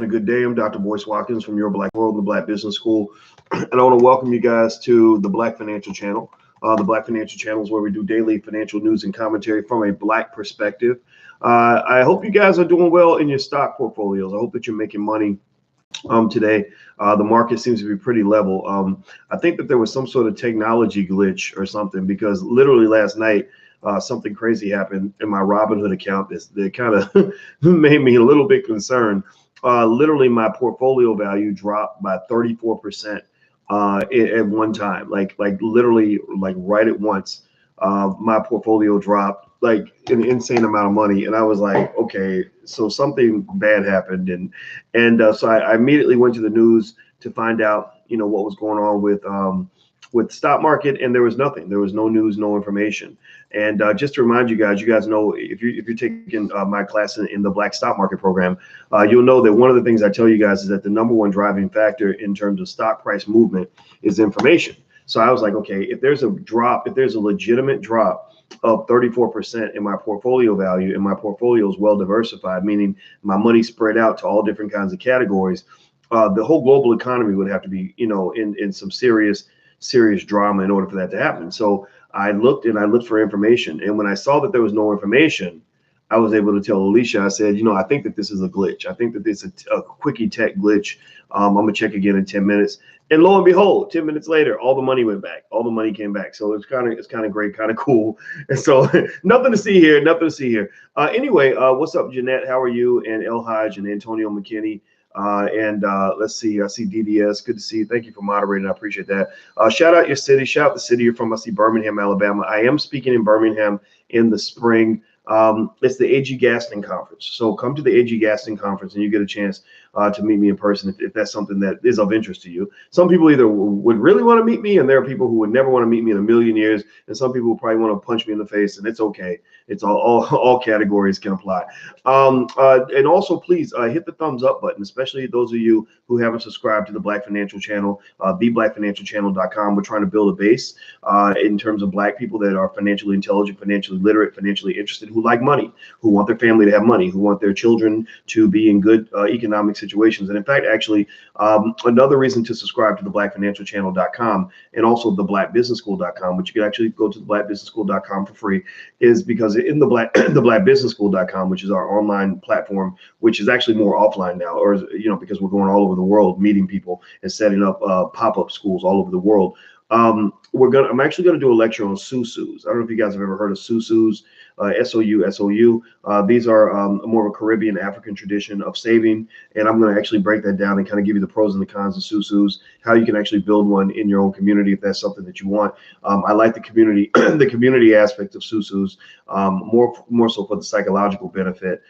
A good day. I'm Dr. Boyce Watkins from Your Black World, the Black Business School, and I want to welcome you guys to the Black Financial Channel. The Black Financial Channel is where we do daily financial news and commentary from a Black perspective. I hope you guys are doing well in your stock portfolios. I hope that you're making money today. The market seems to be pretty level. I think that there was some sort of technology glitch or something, because literally last night, something crazy happened in my Robinhood account that kind of made me a little bit concerned. Literally, my portfolio value dropped by 34% at one time. Like literally, like right at once, my portfolio dropped like an insane amount of money, and I was like, okay, so something bad happened, and so I immediately went to the news to find out, what was going on with the stock market, and there was nothing. There was no news, no information. And just to remind you guys know, if you're taking my class in the Black Stock Market program, you'll know that one of the things I tell you guys is that the number one driving factor in terms of stock price movement is information. So I was like, okay, if there's a drop, if there's a legitimate drop of 34% in my portfolio value, and my portfolio is well diversified, meaning my money spread out to all different kinds of categories, the whole global economy would have to be, in some serious drama in order for that to happen. So I looked for information, and when I saw that there was no information, I was able to tell Alicia, I said, I think that this is a glitch. I think that this is a quickie tech glitch. I'm gonna check again in 10 minutes. And lo and behold, 10 minutes later, all the money went back. All the money came back. So it's kind of great, kind of cool. And so nothing to see here. Anyway, what's up, Jeanette? How are you? And El Hodge and Antonio McKinney. Let's see. I see DDS. Good to see you. Thank you for moderating. I appreciate that. Shout out your city. Shout out the city you're from. I see Birmingham, Alabama. I am speaking in Birmingham in the spring. It's the AG Gaston Conference. So come to the AG Gaston Conference and you get a chance to meet me in person if that's something that is of interest to you. Some people either would really want to meet me, and there are people who would never want to meet me in a million years, and some people probably want to punch me in the face, and it's okay. It's all categories can apply. And also, please hit the thumbs up button, especially those of you who haven't subscribed to the Black Financial Channel, theblackfinancialchannel.com. We're trying to build a base in terms of Black people that are financially intelligent, financially literate, financially interested, who like money, who want their family to have money, who want their children to be in good economic situations. And in fact, actually, another reason to subscribe to the blackfinancialchannel.com and also the blackbusinessschool.com, which you can actually go to the blackbusinessschool.com for free, is because in the blackbusinessschool.com, which is our online platform, which is actually more offline now, or because we're going all over the world meeting people and setting up pop-up schools all over the world. I'm actually going to do a lecture on SUSUs. I don't know if you guys have ever heard of SUSUs. SOU. These are more of a Caribbean African tradition of saving, and I'm going to actually break that down and kind of give you the pros and the cons of SUSUs, how you can actually build one in your own community if that's something that you want. I like the community the community aspect of SUSUs more so for the psychological benefit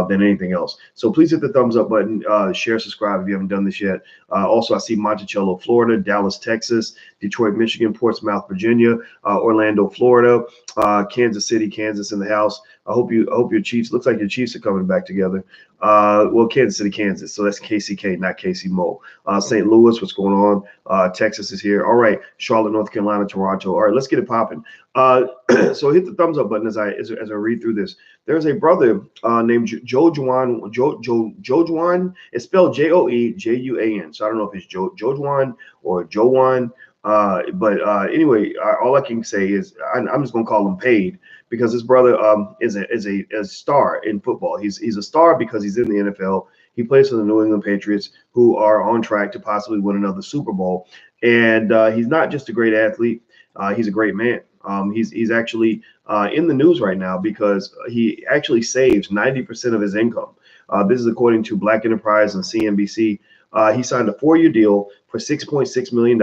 than anything else. So please hit the thumbs up button, share, subscribe if you haven't done this yet. Also, I see Monticello, Florida, Dallas, Texas, Detroit, Michigan, Portsmouth, Virginia, Orlando, Florida, Kansas City, Kansas in the house. I hope your Chiefs, looks like your Chiefs are coming back together. Well, Kansas City, Kansas. So that's KCK, not KC Mo. St. Louis, what's going on? Texas is here. All right. Charlotte, North Carolina, Toronto. All right, let's get it popping. So hit the thumbs up button as I read through this. There's a brother named JoeJuan. JoeJuan. It's spelled JoeJuan. So I don't know if it's JoeJuan or JoeJuan. But anyway, all I can say is I'm just gonna call him Paid, because this brother is a star in football. He's a star because he's in the NFL. He plays for the New England Patriots, who are on track to possibly win another Super Bowl. And he's not just a great athlete; he's a great man. He's actually in the news right now because he actually saves 90% of his income. This is according to Black Enterprise and CNBC. He signed a 4-year deal for $6.6 million.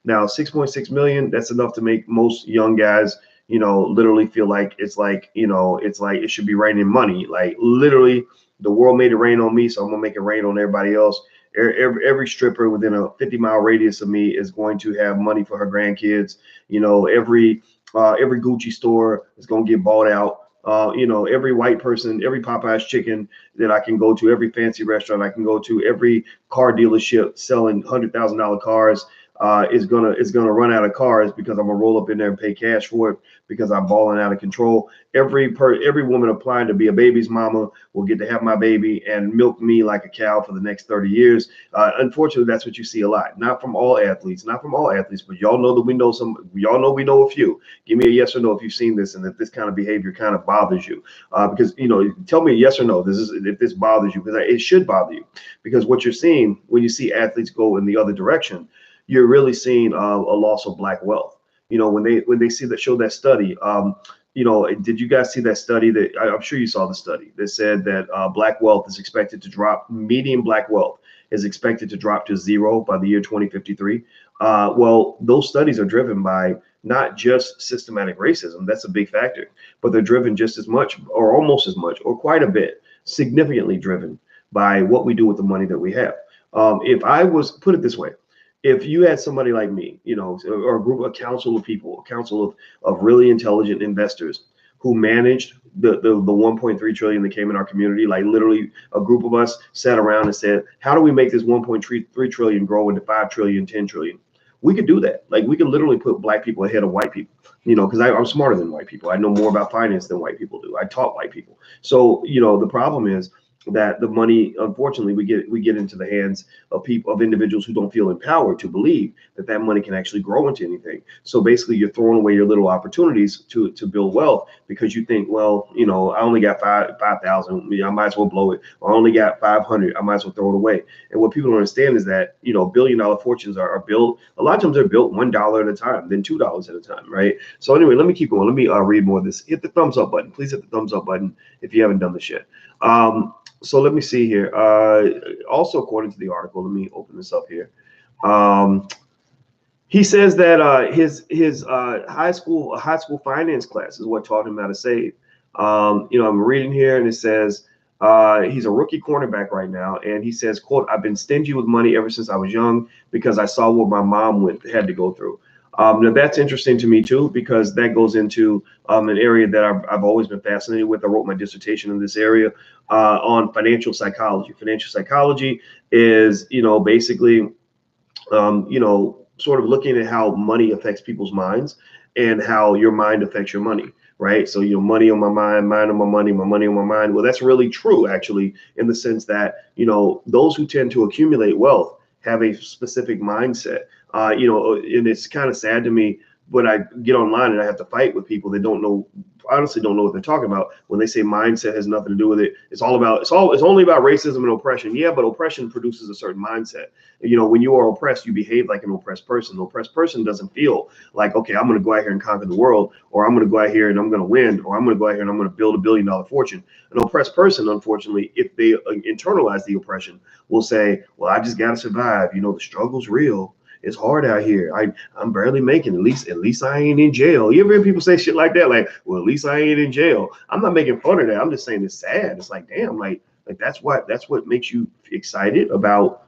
Now, 6.6 million, that's enough to make most young guys, literally feel like it's like it should be raining money. Like literally the world made it rain on me, so I'm gonna make it rain on everybody else. Every stripper within a 50-mile radius of me is going to have money for her grandkids. Every Gucci store is gonna get bought out. Every white person, every Popeye's chicken that I can go to, every fancy restaurant I can go to, every car dealership selling $100,000 cars, is gonna run out of cars because I'm gonna roll up in there and pay cash for it because I'm balling out of control. Every woman applying to be a baby's mama will get to have my baby and milk me like a cow for the next 30 years. Unfortunately, that's what you see a lot. Not from all athletes, but y'all know that we know some. Y'all know we know a few. Give me a yes or no if you've seen this and if this kind of behavior kind of bothers you. Because tell me a yes or no. If this bothers you, because it should bother you. Because what you're seeing when you see athletes go in the other direction, you're really seeing a loss of black wealth. When they show that study. Did you guys see that study that I'm sure you saw the study that said that black wealth is expected to drop, median black wealth is expected to drop to zero by the year 2053. Well, those studies are driven by not just systematic racism, that's a big factor, but they're driven just as much or almost as much or quite a bit, significantly driven by what we do with the money that we have. If I was, put it this way, if you had somebody like me, or a council of people, a council of really intelligent investors who managed the 1.3 trillion that came in our community, like literally a group of us sat around and said, how do we make this 1.3 trillion grow into 5 trillion, 10 trillion? We could do that. Like we could literally put black people ahead of white people, because I'm smarter than white people. I know more about finance than white people do. I taught white people. So, the problem is that the money, unfortunately, we get into the hands of individuals who don't feel empowered to believe that money can actually grow into anything. So basically, you're throwing away your little opportunities to build wealth because you think, well, I only got 5,000, I might as well blow it. Or I only got 500, I might as well throw it away. And what people don't understand is that billion-dollar fortunes are built. A lot of times they're built $1 at a time, then $2 at a time, right? So anyway, let me keep going. Let me read more of this. Hit the thumbs up button. Please hit the thumbs up button if you haven't done this yet. So let me see here. Also, according to the article, let me open this up here. He says that his high school finance class is what taught him how to save. I'm reading here, and it says he's a rookie cornerback right now, and he says, "quote I've been stingy with money ever since I was young because I saw what my mom had to go through." Now that's interesting to me too, because that goes into an area that I've always been fascinated with. I wrote my dissertation in this area on financial psychology. Financial psychology is, basically, sort of looking at how money affects people's minds and how your mind affects your money. Right. So, money on my mind, mind on my money on my mind. Well, that's really true, actually, in the sense that, those who tend to accumulate wealth have a specific mindset. And it's kind of sad to me when I get online and I have to fight with people that honestly don't know what they're talking about when they say mindset has nothing to do with it. It's only about racism and oppression. Yeah, but oppression produces a certain mindset. When you are oppressed, you behave like an oppressed person. The oppressed person doesn't feel like, okay, I'm going to go out here and conquer the world, or I'm going to go out here and I'm going to win, or I'm going to go out here and I'm going to build $1 billion fortune. An oppressed person, unfortunately, if they internalize the oppression, will say, well, I just got to survive. The struggle's real. It's hard out here. I'm barely making. At least I ain't in jail. You ever hear people say shit like that? Like, well, at least I ain't in jail. I'm not making fun of that. I'm just saying it's sad. It's like, damn, like that's what makes you excited about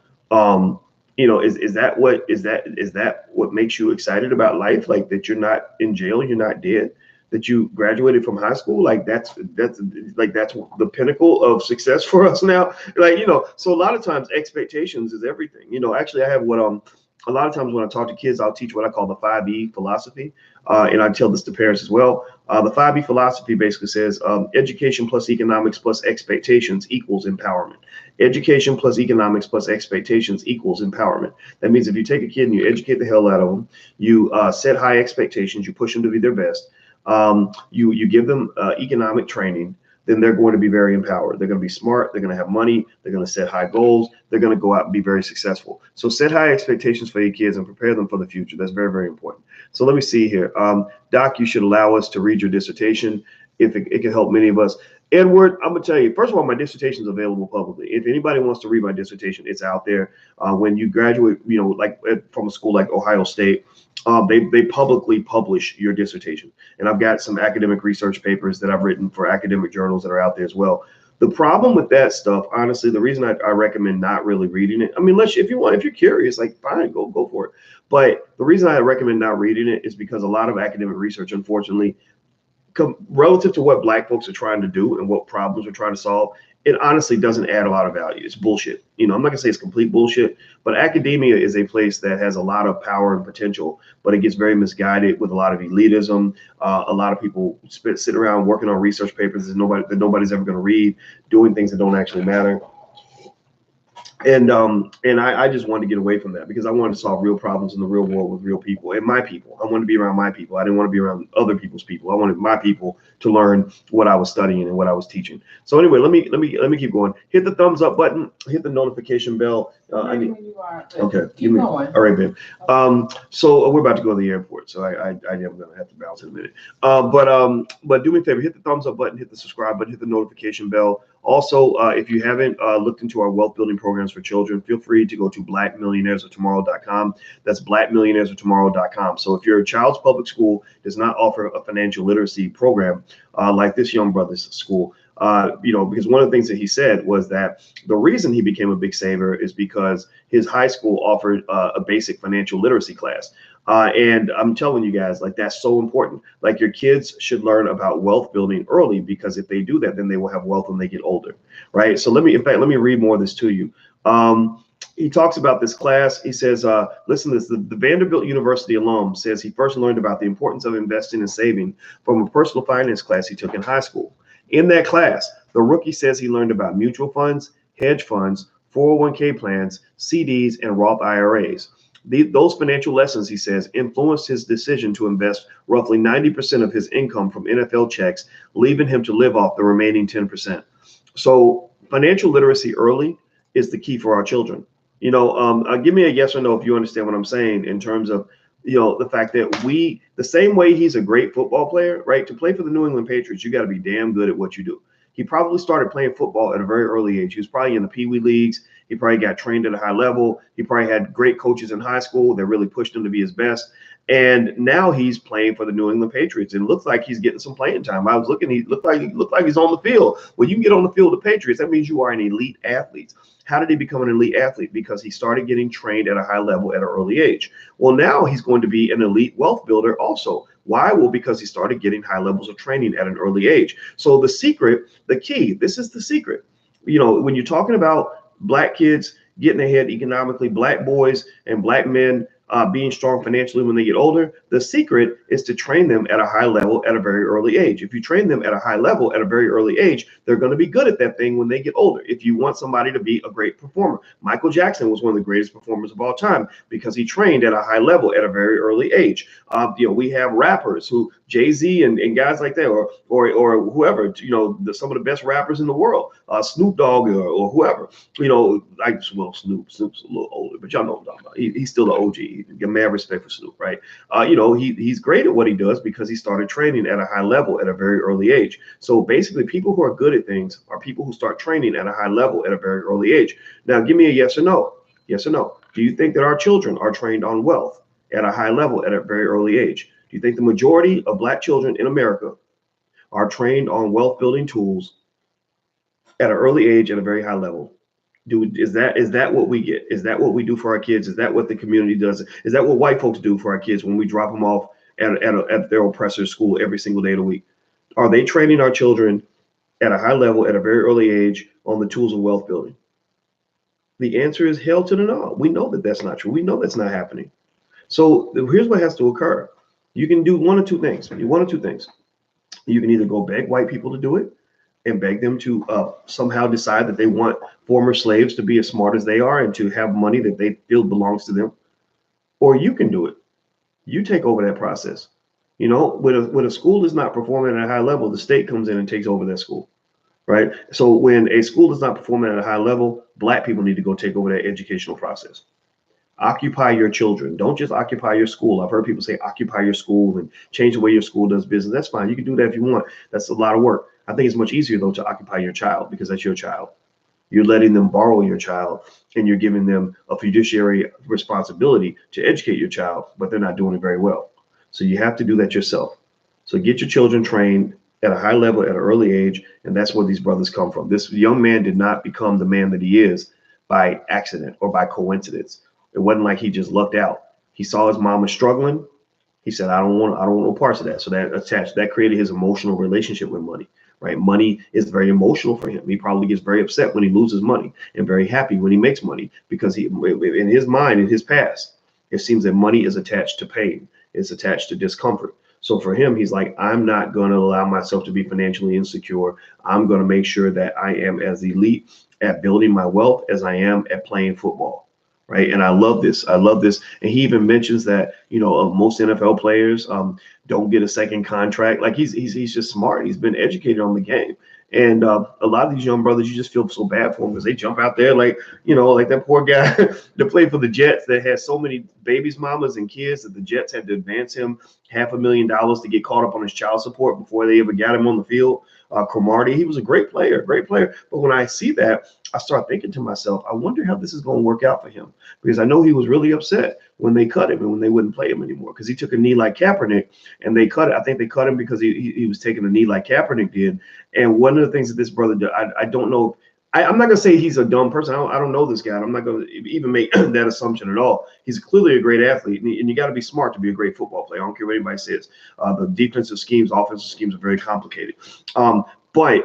is that what makes you excited about life? Like that you're not in jail, you're not dead, that you graduated from high school. Like that's the pinnacle of success for us now. So a lot of times expectations is everything. Actually I have what a lot of times when I talk to kids, I'll teach what I call the 5E philosophy. And I tell this to parents as well. The 5E philosophy basically says education plus economics plus expectations equals empowerment. Education plus economics plus expectations equals empowerment. That means if you take a kid and you educate the hell out of them, you set high expectations, you push them to be their best, you give them economic training, then they're going to be very empowered. They're going to be smart. They're going to have money. They're going to set high goals. They're going to go out and be very successful. So set high expectations for your kids and prepare them for the future. That's very, very important. So let me see here. Doc, you should allow us to read your dissertation if it can help many of us. Edward, I'm going to tell you, first of all, my dissertation is available publicly. If anybody wants to read my dissertation, it's out there. When you graduate, like from a school like Ohio State, they publicly publish your dissertation. And I've got some academic research papers that I've written for academic journals that are out there as well. The problem with that stuff, honestly, the reason I recommend not really reading it, I mean, if you're curious, like fine, go for it. But the reason I recommend not reading it is because a lot of academic research, unfortunately, relative to what Black folks are trying to do and what problems we're trying to solve, it honestly doesn't add a lot of value. It's bullshit. You know, I'm not gonna say it's complete bullshit, but academia is a place that has a lot of power and potential, but it gets very misguided with a lot of elitism. A lot of people sit around working on research papers that nobody's ever going to read, doing things that don't actually matter. And I just wanted to get away from that because I wanted to solve real problems in the real world with real people and my people. I wanted to be around my people. I didn't want to be around other people's people. I wanted my people to learn what I was studying and what I was teaching. So anyway, let me keep going. Hit the thumbs up button. Hit the notification bell. Okay. Keep going. All right, Ben. So we're about to go to the airport, so I am going to have to bounce in a minute. But do me a favor. Hit the thumbs up button. Hit the subscribe button. Hit the notification bell. Also, if you haven't looked into our wealth building programs for children, feel free to go to blackmillionairesoftomorrow.com. That's blackmillionairesoftomorrow.com. So if your child's public school does not offer a financial literacy program like this young brother's school, because one of the things that he said was that the reason he became a big saver is because his high school offered a basic financial literacy class. And I'm telling you guys, like, that's so important. Like, your kids should learn about wealth building early, because if they do that, then they will have wealth when they get older, right? So let me read more of this to you. He talks about this class. He says, listen to this. The Vanderbilt University alum says he first learned about the importance of investing and saving from a personal finance class he took in high school. In that class, the rookie says he learned about mutual funds, hedge funds, 401k plans, CDs, and Roth IRAs. Those financial lessons, he says, influenced his decision to invest roughly 90% of his income from NFL checks, leaving him to live off the remaining 10%. So financial literacy early is the key for our children. Give me a yes or no if you understand what I'm saying in terms of, the fact that the same way he's a great football player, right? To play for the New England Patriots, you got to be damn good at what you do. He probably started playing football at a very early age. He was probably in the Pee Wee leagues. He probably got trained at a high level. He probably had great coaches in high school that really pushed him to be his best. And now he's playing for the New England Patriots, and it looks like he's getting some playing time. I was looking; he looked like he's on the field. When you can get on the field of the Patriots, that means you are an elite athlete. How did he become an elite athlete? Because he started getting trained at a high level at an early age. Well, now he's going to be an elite wealth builder also. Why? Well, because he started getting high levels of training at an early age. So the secret, the key, this is the secret. When you're talking about black kids getting ahead economically, black boys and black men being strong financially when they get older, the secret is to train them at a high level at a very early age. If you train them at a high level at a very early age, they're going to be good at that thing when they get older. If you want somebody to be a great performer, Michael Jackson was one of the greatest performers of all time because he trained at a high level at a very early age. We have rappers who Jay-Z and guys like that, or whoever, some of the best rappers in the world, Snoop Dogg or whoever, Snoop's a little older, but y'all know what I'm talking about. He's still the OG. Get mad respect for Snoop, right? He's great at what he does because he started training at a high level at a very early age. So basically, people who are good at things are people who start training at a high level at a very early age. Now, give me a yes or no. Yes or no. Do you think that our children are trained on wealth at a high level at a very early age? Do you think the majority of black children in America are trained on wealth building tools at an early age at a very high level? Is that what we get? Is that what we do for our kids? Is that what the community does? Is that what white folks do for our kids when we drop them off at their oppressor's school every single day of the week? Are they training our children at a high level at a very early age on the tools of wealth building? The answer is hell to the no. We know that that's not true. We know that's not happening. So here's what has to occur. You can do one of two things. You can either go beg white people to do it and beg them to somehow decide that they want former slaves to be as smart as they are and to have money that they feel belongs to them. Or you can do it. You take over that process. When a school is not performing at a high level, the state comes in and takes over that school, right? So when a school is not performing at a high level, black people need to go take over that educational process. Occupy your children. Don't just occupy your school. I've heard people say occupy your school and change the way your school does business. That's fine. You can do that if you want. That's a lot of work. I think it's much easier, though, to occupy your child because that's your child. You're letting them borrow your child and you're giving them a fiduciary responsibility to educate your child, but they're not doing it very well. So you have to do that yourself. So get your children trained at a high level at an early age. And that's where these brothers come from. This young man did not become the man that he is by accident or by coincidence. It wasn't like he just lucked out. He saw his mama struggling. He said, I don't want no parts of that. So that created his emotional relationship with money. right? Money is very emotional for him. He probably gets very upset when he loses money and very happy when he makes money, because in his mind, in his past, it seems that money is attached to pain, it's attached to discomfort. So for him, he's like, I'm not going to allow myself to be financially insecure. I'm going to make sure that I am as elite at building my wealth as I am at playing football. Right. And I love this. I love this. And he even mentions that, most NFL players don't get a second contract. Like he's just smart. He's been educated on the game. And a lot of these young brothers, you just feel so bad for them because they jump out there like that poor guy that played for the Jets that had so many babies, mamas, and kids that the Jets had to advance him $500,000 to get caught up on his child support before they ever got him on the field. Cromartie, he was a great player. But when I see that, I start thinking to myself, I wonder how this is going to work out for him, because I know he was really upset when they cut him and when they wouldn't play him anymore, because he took a knee like Kaepernick, and they cut it. I think they cut him because he was taking a knee like Kaepernick did. And one of the things that this brother did, I don't know. I'm not going to say he's a dumb person. I don't know this guy. I'm not going to even make that assumption at all. He's clearly a great athlete, and you got to be smart to be a great football player. I don't care what anybody says. The defensive schemes, offensive schemes are very complicated. But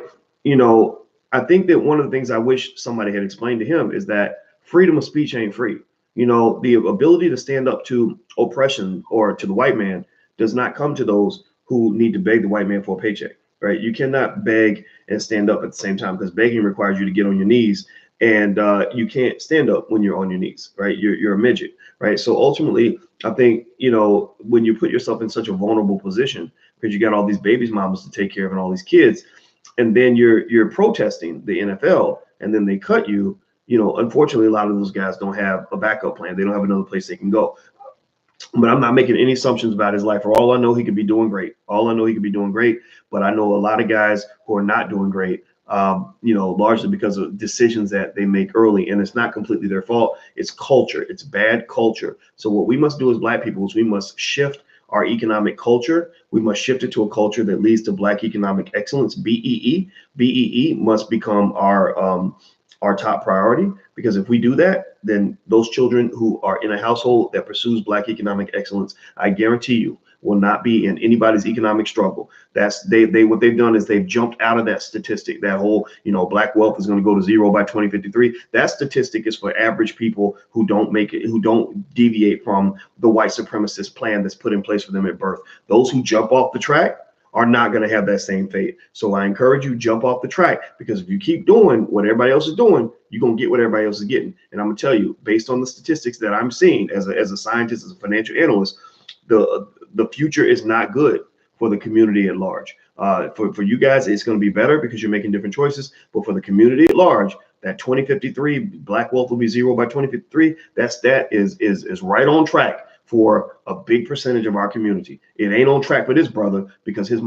I think that one of the things I wish somebody had explained to him is that freedom of speech ain't free. The ability to stand up to oppression or to the white man does not come to those who need to beg the white man for a paycheck. Right? You cannot beg and stand up at the same time, because begging requires you to get on your knees, and you can't stand up when you're on your knees. Right? You're a midget. Right? So ultimately, I think when you put yourself in such a vulnerable position, because you got all these babies, mamas to take care of, and all these kids, and then you're protesting the NFL, and then they cut you. Unfortunately, a lot of those guys don't have a backup plan. They don't have another place they can go. But I'm not making any assumptions about his life. For all I know, he could be doing great. But I know a lot of guys who are not doing great, largely because of decisions that they make early. And it's not completely their fault. It's culture. It's bad culture. So what we must do as Black people is we must shift our economic culture. We must shift it to a culture that leads to Black economic excellence. BEE. BEE must become our top priority, because if we do that, then those children who are in a household that pursues Black economic excellence, I guarantee you, will not be in anybody's economic struggle. What they've done is they've jumped out of that statistic. That whole, Black wealth is going to go to zero by 2053. That statistic is for average people who don't make it, who don't deviate from the white supremacist plan that's put in place for them at birth. Those who jump off the track are not going to have that same fate. So I encourage you, jump off the track, because if you keep doing what everybody else is doing, you're going to get what everybody else is getting. And I'm going to tell you, based on the statistics that I'm seeing as a scientist, as a financial analyst, the future is not good for the community at large. For you guys, it's going to be better because you're making different choices. But for the community at large, that 2053 Black wealth will be zero by 2053. That is right on track for a big percentage of our community. It ain't on track for this brother because his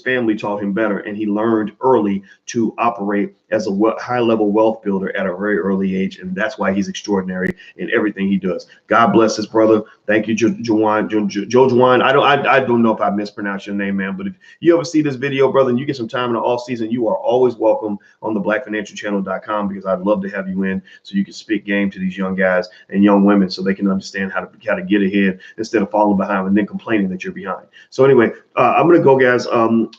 family taught him better, and he learned early to operate as a high-level wealth builder at a very early age, and that's why he's extraordinary in everything he does. God bless this brother. Thank you, JoeJuan. I don't know if I mispronounced your name, man, but if you ever see this video, brother, and you get some time in the off season, you are always welcome on the blackfinancialchannel.com, because I'd love to have you in so you can speak game to these young guys and young women so they can understand how to get ahead instead of falling behind and then complaining that you're behind. So anyway, I'm going to go, guys.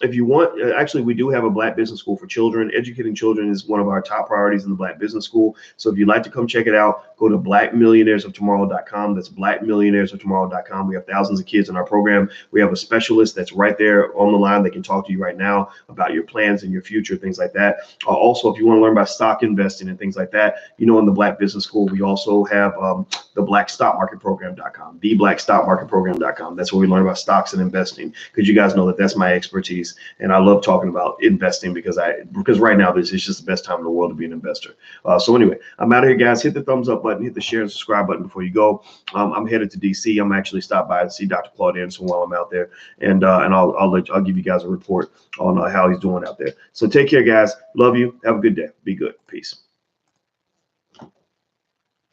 If you want, actually, we do have a Black business school for children. Educating children is one of our top priorities in the Black business school. So if you'd like to come check it out, go to blackmillionairesoftomorrow.com. That's blackmillionairesoftomorrow.com. We have thousands of kids in our program. We have a specialist that's right there on the line that can talk to you right now about your plans and your future, things like that. Also, if you want to learn about stock investing and things like that, in the Black business school, we also have the blackstockmarketprogram.com, theblackstockmarketprogram.com. That's where we learn about stocks and investing, because you guys know that that's my expertise, and I love talking about investing because right now this is just the best time in the world to be an investor. So anyway, I'm out of here, guys. Hit the thumbs up button, hit the share and subscribe button before you go. I'm headed to DC. I'm actually stopped by to see Dr. Claude Anderson while I'm out there, and I'll give you guys a report on how he's doing out there. So take care, guys. Love you. Have a good day. Be good. Peace.